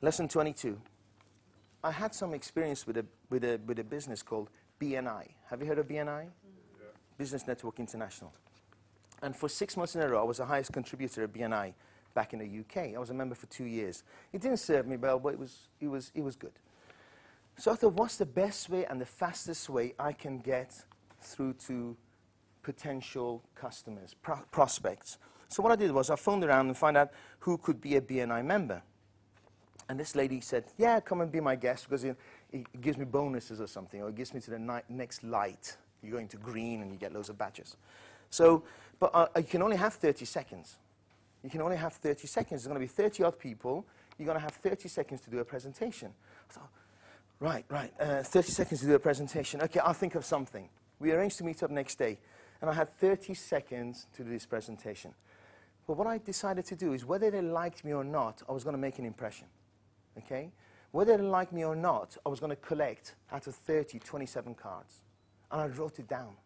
Lesson 22. I had some experience with a business called BNI. Have you heard of BNI? Yeah. Business Network International. And for 6 months in a row, I was the highest contributor at BNI back in the UK. I was a member for 2 years. It didn't serve me well, but it was good. So I thought, what's the best way and the fastest way I can get through to potential customers, prospects? So what I did was I phoned around and found out who could be a BNI member. And this lady said, yeah, come and be my guest because it gives me bonuses or something, or it gives me to the next light. You're going to green and you get loads of badges. So, but you can only have 30 seconds. You can only have 30 seconds. There's going to be 30 odd people. You're going to have 30 seconds to do a presentation. I thought, right, 30 seconds to do a presentation. Okay, I'll think of something. We arranged to meet up next day. And I had 30 seconds to do this presentation. But what I decided to do is, whether they liked me or not, I was going to make an impression. Okay? Whether they liked me or not, I was going to collect, out of 30, 27 cards. And I wrote it down.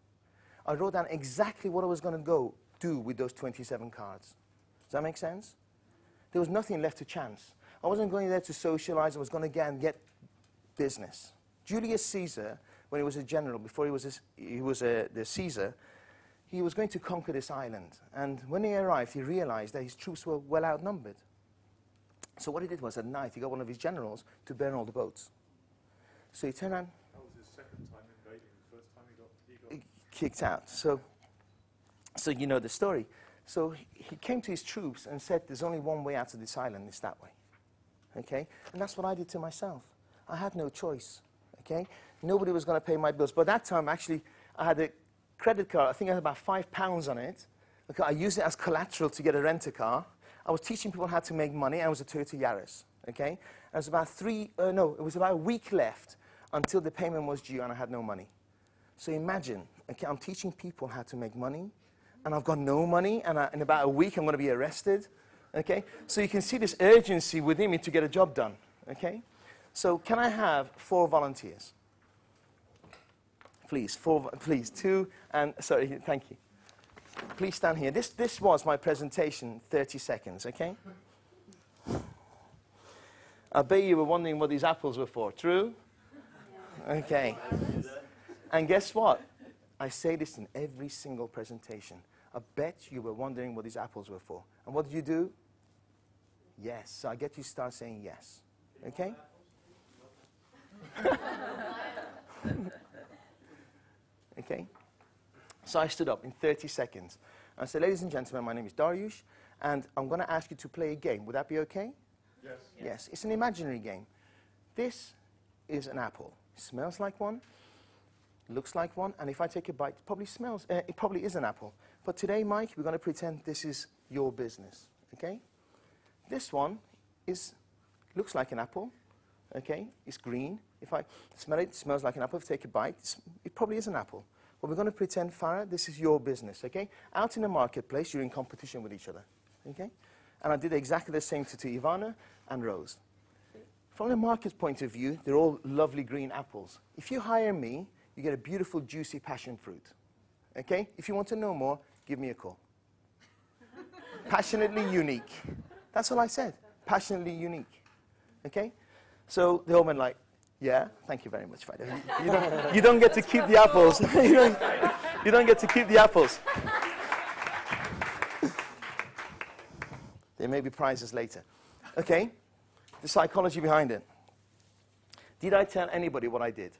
I wrote down exactly what I was going to go do with those 27 cards. Does that make sense? There was nothing left to chance. I wasn't going there to socialize. I was going to get business. Julius Caesar, when he was a general, before he was the Caesar, he was going to conquer this island. And when he arrived, he realized that his troops were well outnumbered. So what he did was, at night, he got one of his generals to burn all the boats. So he turned around. That was his second time invading. The first time he got kicked out. So you know the story. So he came to his troops and said, there's only one way out of this island, it's that way. Okay? And that's what I did to myself. I had no choice. Okay? Nobody was going to pay my bills. But that time, actually, I had a credit card. I think I had about £5 on it. Okay? I used it as collateral to get a rent-a-car. I was teaching people how to make money, and it was a Toyota Yaris. Okay? And it was about it was about a week left until the payment was due, and I had no money. So imagine, okay, I'm teaching people how to make money, and I've got no money, and in about a week I'm going to be arrested. Okay? So you can see this urgency within me to get a job done. Okay? So can I have 4 volunteers? Please, 4, please, 2, and sorry, thank you. Please stand here. This was my presentation, 30 seconds, okay? I bet you were wondering what these apples were for, true? Okay. And guess what? I say this in every single presentation. I bet you were wondering what these apples were for. And what did you do? Yes. So I get you to start saying yes. Okay? Okay? So I stood up in 30 seconds. I said, ladies and gentlemen, my name is Dariush, and I'm going to ask you to play a game. Would that be okay? Yes. Yes. It's an imaginary game. This is an apple. It smells like one, looks like one, and if I take a bite, it probably is an apple. But today, Mike, we're going to pretend this is your business. Okay? This one looks like an apple. Okay? It's green. If I smell it, it smells like an apple. If I take a bite, it probably is an apple. But we're going to pretend, Farah, this is your business, okay? Out in the marketplace, you're in competition with each other, okay? And I did exactly the same to Ivana and Rose. From the market's point of view, they're all lovely green apples. If you hire me, you get a beautiful, juicy passion fruit, okay? If you want to know more, give me a call. Passionately unique. That's all I said, passionately unique, okay? So they all went like, yeah, thank you very much, Friday. You don't get to keep the apples. you don't get to keep the apples. There may be prizes later. Okay, the psychology behind it. Did I tell anybody what I did?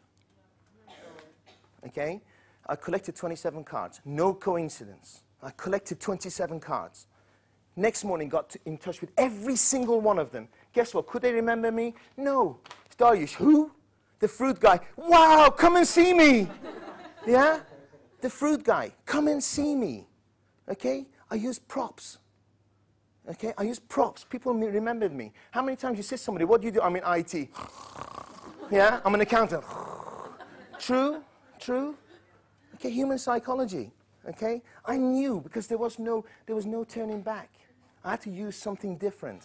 Okay, I collected 27 cards. No coincidence. I collected 27 cards. Next morning, got in touch with every single one of them. Guess what? Could they remember me? No. Dariush, who? The fruit guy. Wow, come and see me. Yeah? The fruit guy, come and see me. Okay? I use props. Okay? I use props. People remembered me. How many times you say to somebody, what do you do? I'm in IT. Yeah? I'm an accountant. True? True? Okay, human psychology. Okay? I knew because there was no turning back. I had to use something different.